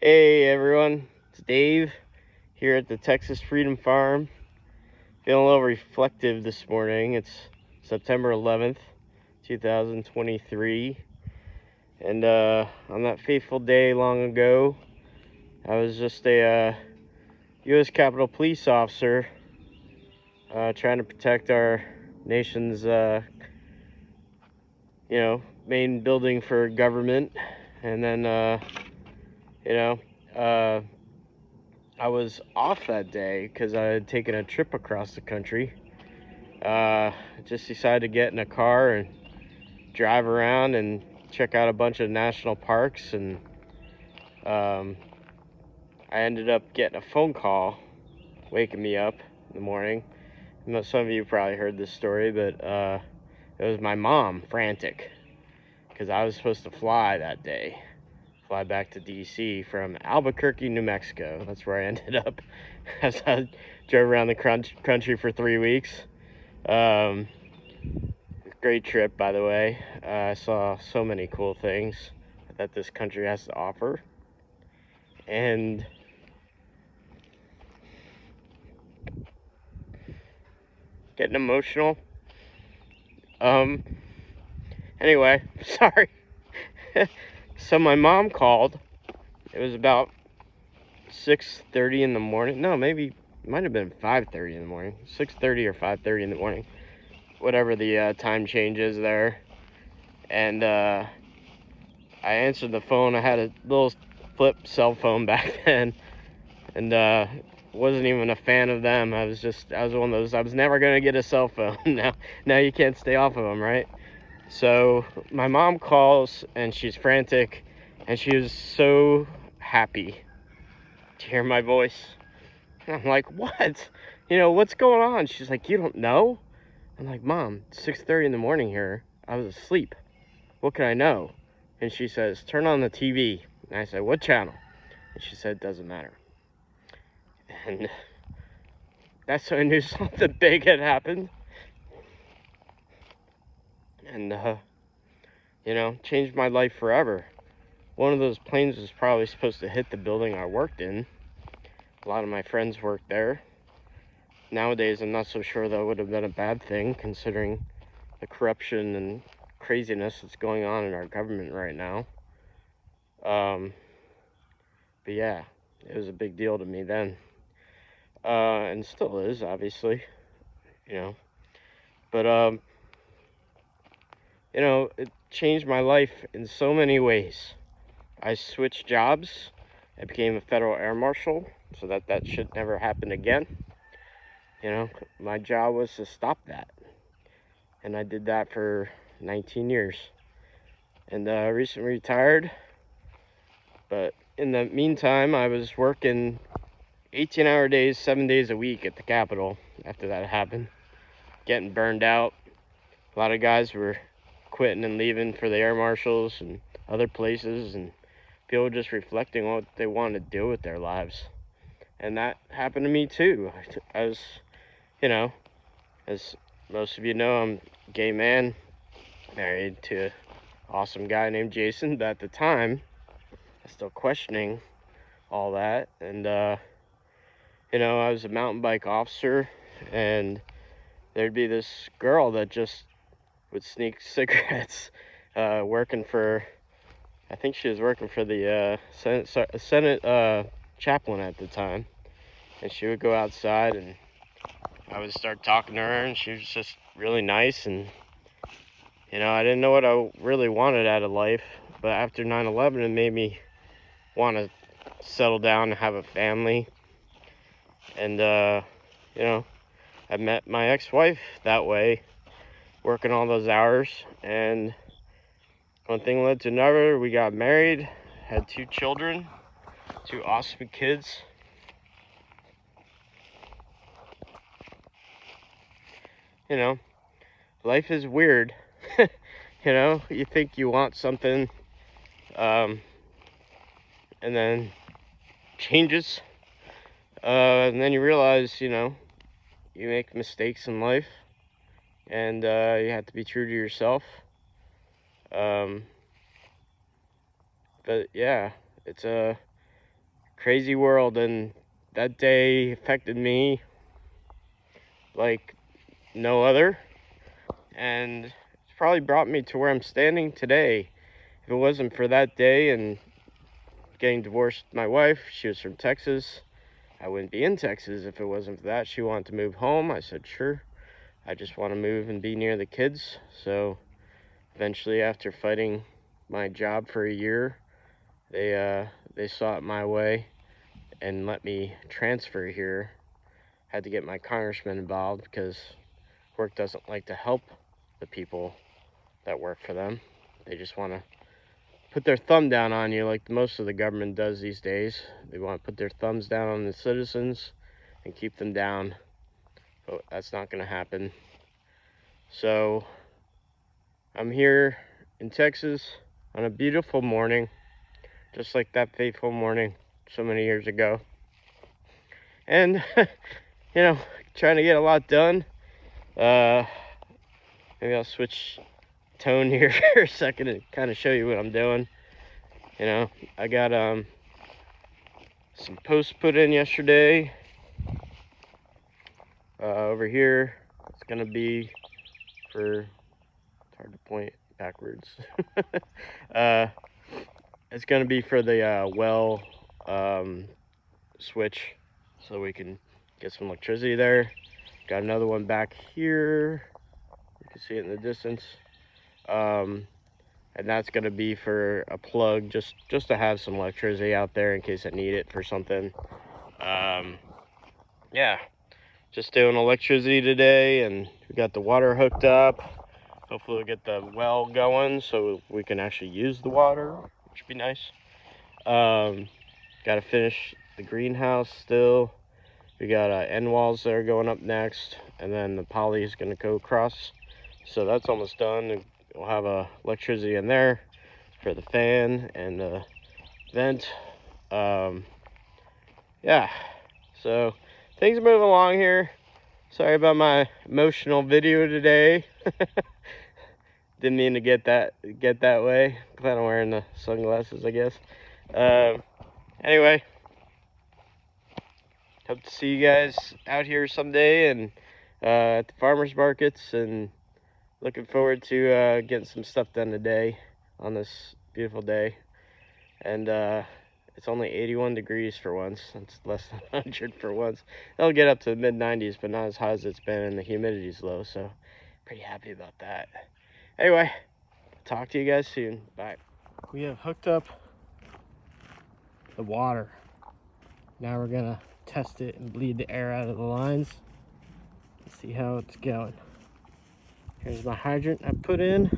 Hey everyone, it's Dave here at the Texas Freedom Farm. Feeling a little reflective this morning. It's September 11th, 2023. And on that fateful day long ago, I was just a U.S. Capitol Police officer trying to protect our nation's, main building for government. And then, I was off that day because I had taken a trip across the country. Just decided to get in a car and drive around and check out a bunch of national parks, and I ended up getting a phone call waking me up in the morning. I know some of you probably heard this story, but it was my mom, frantic, because I was supposed to fly that day. Fly back to DC from Albuquerque, New Mexico. That's where I ended up as I drove around the country for 3 weeks. Great trip, by the way. I saw so many cool things that this country has to offer. And getting emotional. Anyway, sorry. So my mom called. It was about 6:30 in the morning. No, maybe it might have been 5:30 in the morning. 6:30 or 5:30 in the morning. Whatever the time change is there. And I answered the phone. I had a little flip cell phone back then, and wasn't even a fan of them. I was one of those, I was never gonna get a cell phone. Now you can't stay off of them, right? So my mom calls and she's frantic, and she was so happy to hear my voice. And I'm like, what? What's going on? She's like, you don't know? I'm like, Mom, it's 6:30 in the morning here. I was asleep. What can I know? And she says, turn on the TV. And I said, what channel? And she said, doesn't matter. And that's when I knew something big had happened. And, changed my life forever. One of those planes was probably supposed to hit the building I worked in. A lot of my friends worked there. Nowadays, I'm not so sure that would have been a bad thing, considering the corruption and craziness that's going on in our government right now. But yeah, it was a big deal to me then. And still is, obviously, But, it changed my life in so many ways. I switched jobs. I became a federal air marshal, so that should never happen again. My job was to stop that. And I did that for 19 years. And recently retired. But in the meantime, I was working 18-hour days, 7 days a week at the Capitol after that happened. Getting burned out. A lot of guys were quitting and leaving for the air marshals and other places, and people just reflecting on what they wanted to do with their lives. And that happened to me too. I was, as most of you know, I'm a gay man, married to an awesome guy named Jason, but at the time, I was still questioning all that. And, I was a mountain bike officer, and there'd be this girl that just would sneak cigarettes, working for, I think she was working for the Senate chaplain at the time. And she would go outside, and I would start talking to her, and she was just really nice. And I didn't know what I really wanted out of life, but after 9/11, it made me want to settle down and have a family. And I met my ex-wife that way, working all those hours, and one thing led to another. We got married, had 2 children, 2 awesome kids. Life is weird. You think you want something, and then changes, and then you realize, you make mistakes in life, and you have to be true to yourself. But yeah, it's crazy world, and that day affected me like no other, and it's probably brought me to where I'm standing today. If it wasn't for that day and getting divorced with my wife, she was from Texas, I wouldn't be in Texas. If it wasn't for that, she wanted to move home. I said sure, I just want to move and be near the kids. So eventually, after fighting my job for a year, they saw it my way and let me transfer here. Had to get my congressman involved because work doesn't like to help the people that work for them. They just want to put their thumb down on you like most of the government does these days. They want to put their thumbs down on the citizens and keep them down. But that's not going to happen. So I'm here in Texas on a beautiful morning, just like that fateful morning so many years ago. And, trying to get a lot done. Maybe I'll switch tone here for a second and kind of show you what I'm doing. I got some posts put in yesterday. Over here, it's gonna be for, it's hard to point backwards. It's gonna be for the well switch, so we can get some electricity there. Got another one back here. You can see it in the distance. And that's gonna be for a plug, just to have some electricity out there in case I need it for something. Yeah, just doing electricity today, and we got the water hooked up. Hopefully we'll get the well going so we can actually use the water, which would be nice. Got to finish the greenhouse still. We got end walls that are going up next, and then the poly is going to go across. So that's almost done, and we'll have electricity in there for the fan and the vent. Yeah, so things are moving along here. Sorry about my emotional video today. Didn't mean to get that way. Glad I'm wearing the sunglasses, I guess. Anyway, hope to see you guys out here someday and at the farmers markets, and looking forward to getting some stuff done today on this beautiful day. And it's only 81 degrees for once. It's less than 100 for once. It'll get up to the mid-90s, but not as high as it's been, and the humidity's low, so pretty happy about that. Anyway, talk to you guys soon. Bye. We have hooked up the water. Now we're gonna test it and bleed the air out of the lines and see how it's going. Here's my hydrant I put in.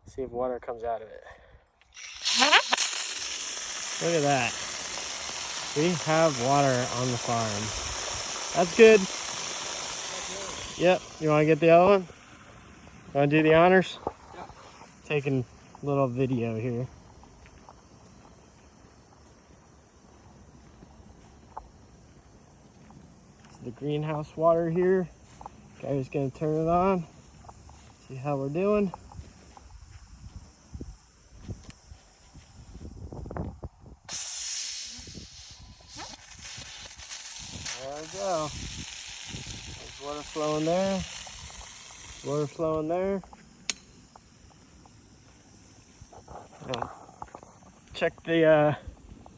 See if water comes out of it. Look at that. We have water on the farm. That's good. Yep. You want to get the other one? Want to do the honors? Yeah. Taking a little video here. The greenhouse water here. Guy's gonna turn it on. See how we're doing. There we go. There's water flowing there. Water flowing there. Check the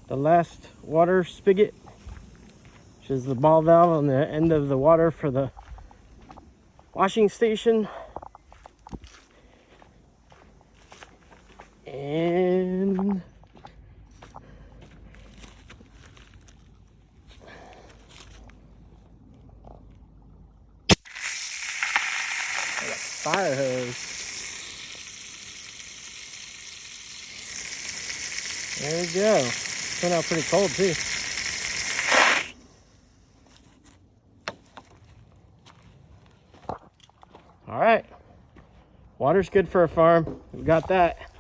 last water spigot, which is the ball valve on the end of the water for the washing station. And fire hose. There we go. Turned out pretty cold too. All right. Water's good for a farm. We got that.